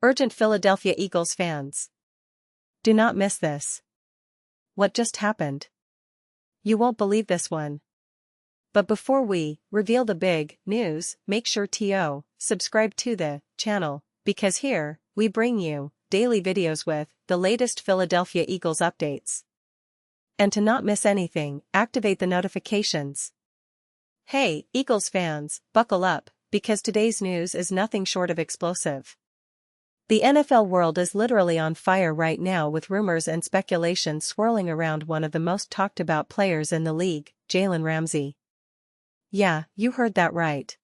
Urgent Philadelphia Eagles fans. Do not miss this. What just happened? You won't believe this one. But before we reveal the big news, make sure to subscribe to the channel, because here, we bring you daily videos with the latest Philadelphia Eagles updates. And to not miss anything, activate the notifications. Hey, Eagles fans, buckle up, because today's news is nothing short of explosive. The NFL world is literally on fire right now with rumors and speculation swirling around one of the most talked about players in the league, Jalen Ramsey. Yeah, you heard that right.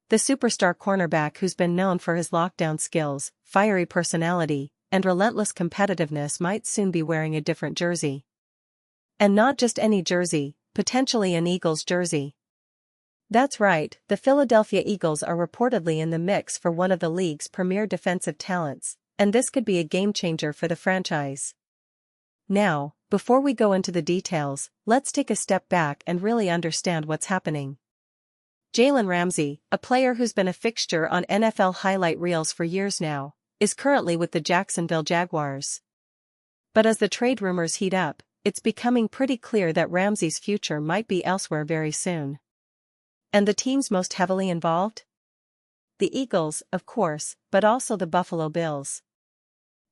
The superstar cornerback who's been known for his lockdown skills, fiery personality, and relentless competitiveness might soon be wearing a different jersey. And not just any jersey, potentially an Eagles jersey. That's right, the Philadelphia Eagles are reportedly in the mix for one of the league's premier defensive talents, and this could be a game-changer for the franchise. Now, before we go into the details, let's take a step back and really understand what's happening. Jalen Ramsey, a player who's been a fixture on NFL highlight reels for years now, is currently with the Jacksonville Jaguars. But as the trade rumors heat up, it's becoming pretty clear that Ramsey's future might be elsewhere very soon. And the teams most heavily involved? The Eagles, of course, but also the Buffalo Bills.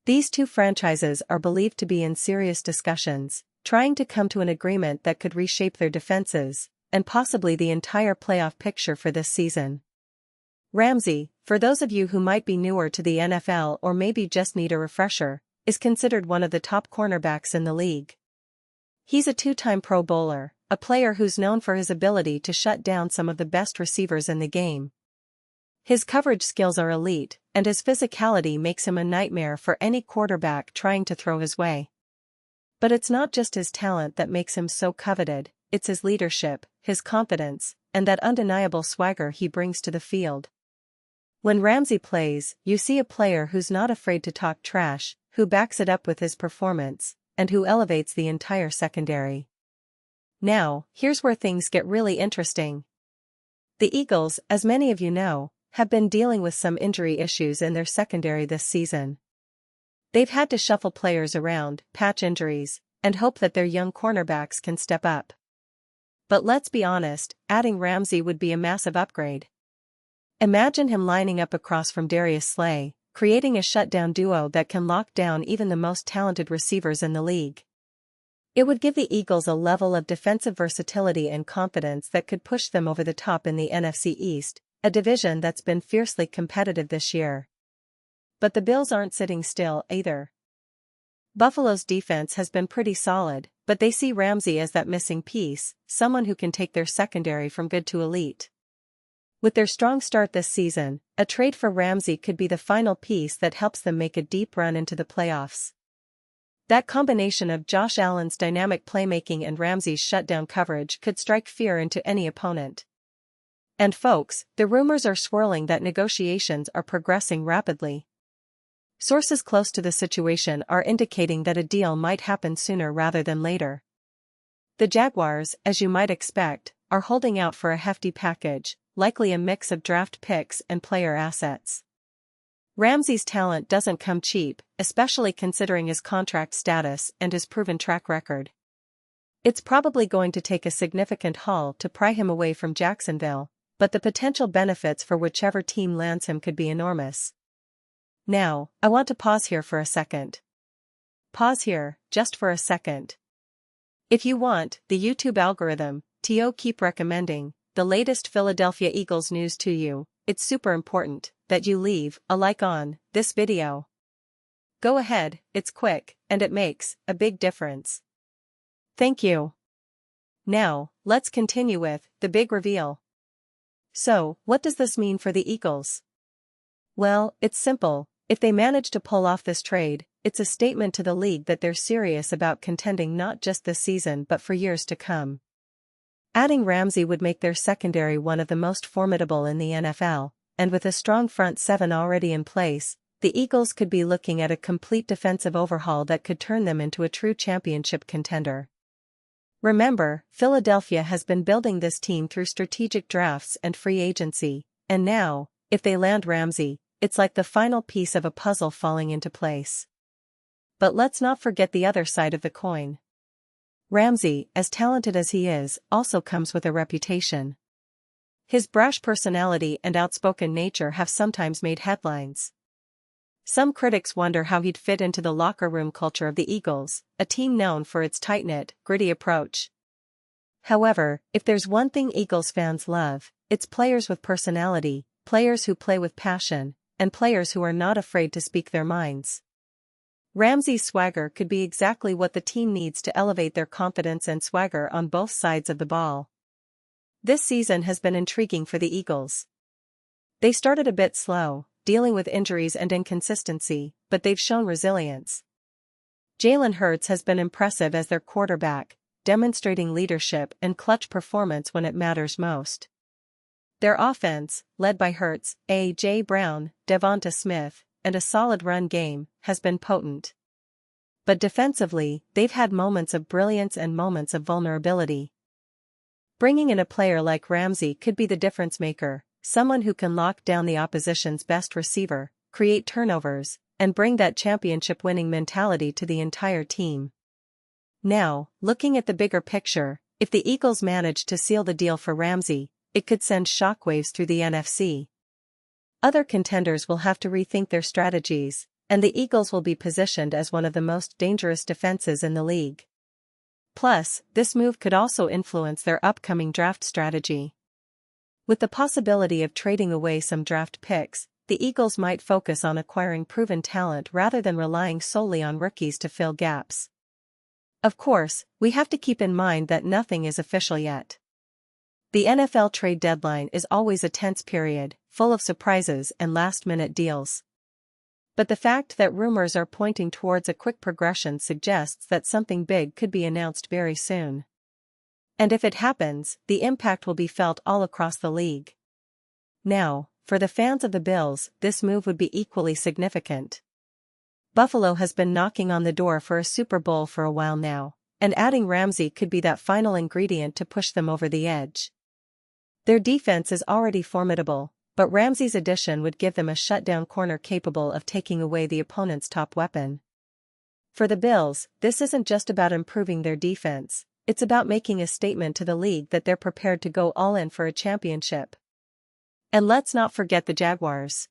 These two franchises are believed to be in serious discussions, trying to come to an agreement that could reshape their defenses, and possibly the entire playoff picture for this season. Ramsey, for those of you who might be newer to the NFL or maybe just need a refresher, is considered one of the top cornerbacks in the league. He's a two-time Pro Bowler, a player who's known for his ability to shut down some of the best receivers in the game. His coverage skills are elite, and his physicality makes him a nightmare for any quarterback trying to throw his way. But it's not just his talent that makes him so coveted, it's his leadership, his confidence, and that undeniable swagger he brings to the field. When Ramsey plays, you see a player who's not afraid to talk trash, who backs it up with his performance, and who elevates the entire secondary. Now, here's where things get really interesting. The Eagles, as many of you know, have been dealing with some injury issues in their secondary this season. They've had to shuffle players around, patch injuries, and hope that their young cornerbacks can step up. But let's be honest, adding Ramsey would be a massive upgrade. Imagine him lining up across from Darius Slay, creating a shutdown duo that can lock down even the most talented receivers in the league. It would give the Eagles a level of defensive versatility and confidence that could push them over the top in the NFC East, a division that's been fiercely competitive this year. But the Bills aren't sitting still either. Buffalo's defense has been pretty solid, but they see Ramsey as that missing piece, someone who can take their secondary from good to elite. With their strong start this season, a trade for Ramsey could be the final piece that helps them make a deep run into the playoffs. That combination of Josh Allen's dynamic playmaking and Ramsey's shutdown coverage could strike fear into any opponent. And folks, the rumors are swirling that negotiations are progressing rapidly. Sources close to the situation are indicating that a deal might happen sooner rather than later. The Jaguars, as you might expect, are holding out for a hefty package, likely a mix of draft picks and player assets. Ramsey's talent doesn't come cheap, especially considering his contract status and his proven track record. It's probably going to take a significant haul to pry him away from Jacksonville, but the potential benefits for whichever team lands him could be enormous. Now, I want to pause here for a second. Pause here, just for a second. If you want the YouTube algorithm to keep recommending the latest Philadelphia Eagles news to you, it's super important that you leave a like on this video. Go ahead, it's quick, and it makes a big difference. Thank you. Now, let's continue with the big reveal. So, what does this mean for the Eagles? Well, it's simple. If they manage to pull off this trade, it's a statement to the league that they're serious about contending not just this season but for years to come. Adding Ramsey would make their secondary one of the most formidable in the NFL, and with a strong front seven already in place, the Eagles could be looking at a complete defensive overhaul that could turn them into a true championship contender. Remember, Philadelphia has been building this team through strategic drafts and free agency, and now, if they land Ramsey, it's like the final piece of a puzzle falling into place. But let's not forget the other side of the coin. Ramsey, as talented as he is, also comes with a reputation. His brash personality and outspoken nature have sometimes made headlines. Some critics wonder how he'd fit into the locker room culture of the Eagles, a team known for its tight-knit, gritty approach. However, if there's one thing Eagles fans love, it's players with personality, players who play with passion, and players who are not afraid to speak their minds. Ramsey's swagger could be exactly what the team needs to elevate their confidence and swagger on both sides of the ball. This season has been intriguing for the Eagles. They started a bit slow, dealing with injuries and inconsistency, but they've shown resilience. Jalen has been impressive as their quarterback, demonstrating leadership and clutch performance when it matters most. Their offense, led by A.J. Brown, Devonta Smith, and a solid run game, has been potent. But defensively, they've had moments of brilliance and moments of vulnerability. Bringing in a player like Ramsey could be the difference maker, someone who can lock down the opposition's best receiver, create turnovers, and bring that championship-winning mentality to the entire team. Now, looking at the bigger picture, if the Eagles manage to seal the deal for Ramsey, it could send shockwaves through the NFC. Other contenders will have to rethink their strategies, and the Eagles will be positioned as one of the most dangerous defenses in the league. Plus, this move could also influence their upcoming draft strategy. With the possibility of trading away some draft picks, the Eagles might focus on acquiring proven talent rather than relying solely on rookies to fill gaps. Of course, we have to keep in mind that nothing is official yet. The NFL trade deadline is always a tense period, full of surprises and last-minute deals. But the fact that rumors are pointing towards a quick progression suggests that something big could be announced very soon. And if it happens, the impact will be felt all across the league. Now, for the fans of the Bills, this move would be equally significant. Buffalo has been knocking on the door for a Super Bowl for a while now, and adding Ramsey could be that final ingredient to push them over the edge. Their defense is already formidable, but Ramsey's addition would give them a shutdown corner capable of taking away the opponent's top weapon. For the Bills, this isn't just about improving their defense, it's about making a statement to the league that they're prepared to go all in for a championship. And let's not forget the Jaguars.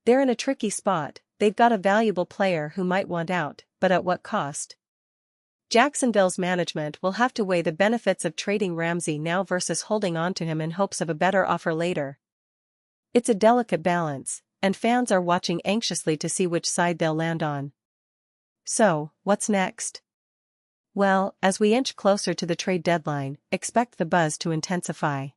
They're in a tricky spot. They've got a valuable player who might want out, but at what cost? Jacksonville's management will have to weigh the benefits of trading Ramsey now versus holding on to him in hopes of a better offer later. It's a delicate balance, and fans are watching anxiously to see which side they'll land on. So, what's next? Well, as we inch closer to the trade deadline, expect the buzz to intensify.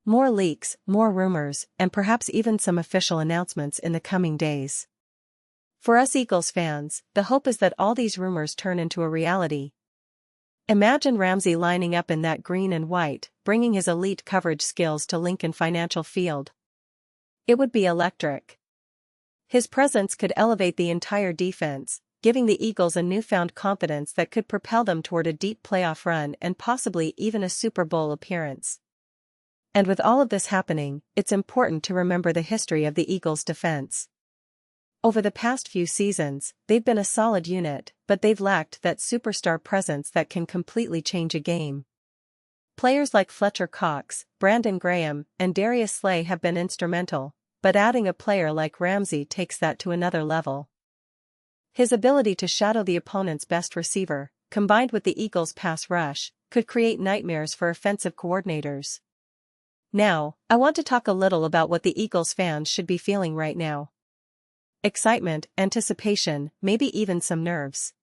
More leaks, more rumors, and perhaps even some official announcements in the coming days. For us Eagles fans, the hope is that all these rumors turn into a reality. Imagine Ramsey lining up in that green and white, bringing his elite coverage skills to Lincoln Financial Field. It would be electric. His presence could elevate the entire defense, giving the Eagles a newfound confidence that could propel them toward a deep playoff run and possibly even a Super Bowl appearance. And with all of this happening, it's important to remember the history of the Eagles' defense. Over the past few seasons, they've been a solid unit, but they've lacked that superstar presence that can completely change a game. Players like Fletcher Cox, Brandon Graham, and Darius Slay have been instrumental, but adding a player like Ramsey takes that to another level. His ability to shadow the opponent's best receiver, combined with the Eagles' pass rush, could create nightmares for offensive coordinators. Now, I want to talk a little about what the Eagles fans should be feeling right now. Excitement, anticipation, maybe even some nerves.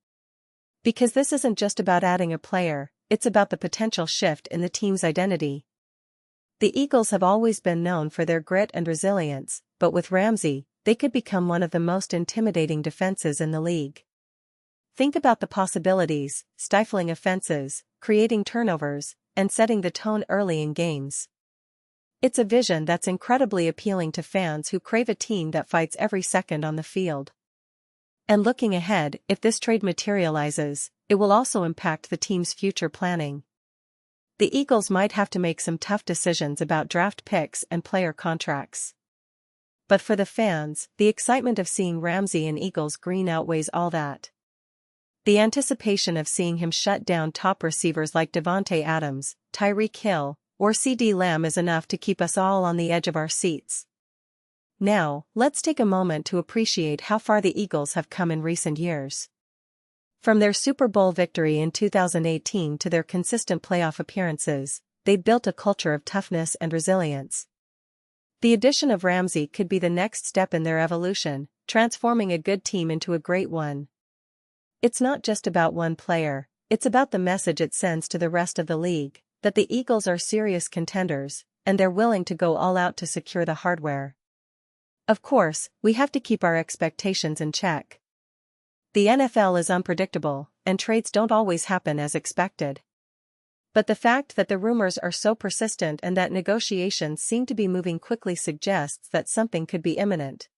Because this isn't just about adding a player, it's about the potential shift in the team's identity. The Eagles have always been known for their grit and resilience, but with Ramsey, they could become one of the most intimidating defenses in the league. Think about the possibilities: stifling offenses, creating turnovers, and setting the tone early in games. It's a vision that's incredibly appealing to fans who crave a team that fights every second on the field. And looking ahead, if this trade materializes, it will also impact the team's future planning. The Eagles might have to make some tough decisions about draft picks and player contracts. but for the fans, the excitement of seeing Ramsey in Eagles green outweighs all that. The anticipation of seeing him shut down top receivers like Devontae Adams, Tyreek Hill, or CeeDee Lamb is enough to keep us all on the edge of our seats. Now, let's take a moment to appreciate how far the Eagles have come in recent years. From their Super Bowl victory in 2018 to their consistent playoff appearances, they've built a culture of toughness and resilience. The addition of Ramsey could be the next step in their evolution, transforming a good team into a great one. It's not just about one player, it's about the message it sends to the rest of the league, that the Eagles are serious contenders, and they're willing to go all out to secure the hardware. Of course, we have to keep our expectations in check. The NFL is unpredictable, and trades don't always happen as expected. But the fact that the rumors are so persistent and that negotiations seem to be moving quickly suggests that something could be imminent.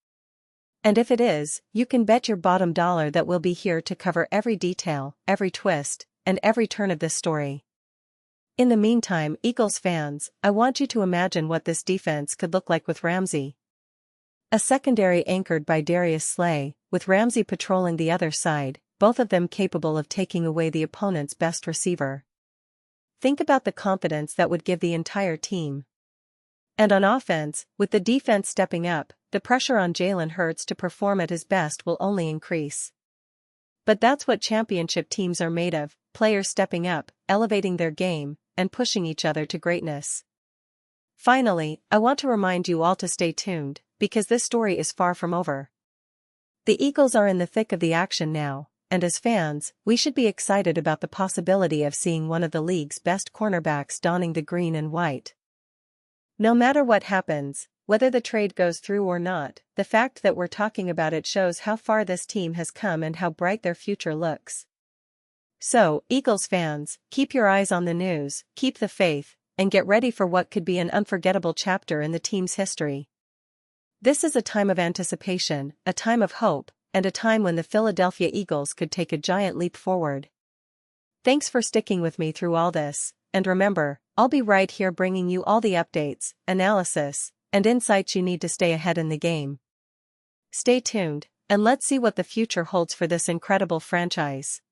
And if it is, you can bet your bottom dollar that we'll be here to cover every detail, every twist, and every turn of this story. In the meantime, Eagles fans, I want you to imagine what this defense could look like with Ramsey. A secondary anchored by Darius Slay, with Ramsey patrolling the other side, both of them capable of taking away the opponent's best receiver. Think about the confidence that would give the entire team. And on offense, with the defense stepping up, the pressure on Jalen Hurts to perform at his best will only increase. But that's what championship teams are made of, players stepping up, elevating their game, and pushing each other to greatness. Finally, I want to remind you all to stay tuned, because this story is far from over. The Eagles are in the thick of the action now, and as fans, we should be excited about the possibility of seeing one of the league's best cornerbacks donning the green and white. No matter what happens, whether the trade goes through or not, the fact that we're talking about it shows how far this team has come and how bright their future looks. So, Eagles fans, keep your eyes on the news, keep the faith, and get ready for what could be an unforgettable chapter in the team's history. This is a time of anticipation, a time of hope, and a time when the Philadelphia Eagles could take a giant leap forward. Thanks for sticking with me through all this, and remember, I'll be right here bringing you all the updates, analysis, and insights you need to stay ahead in the game. Stay tuned, and let's see what the future holds for this incredible franchise.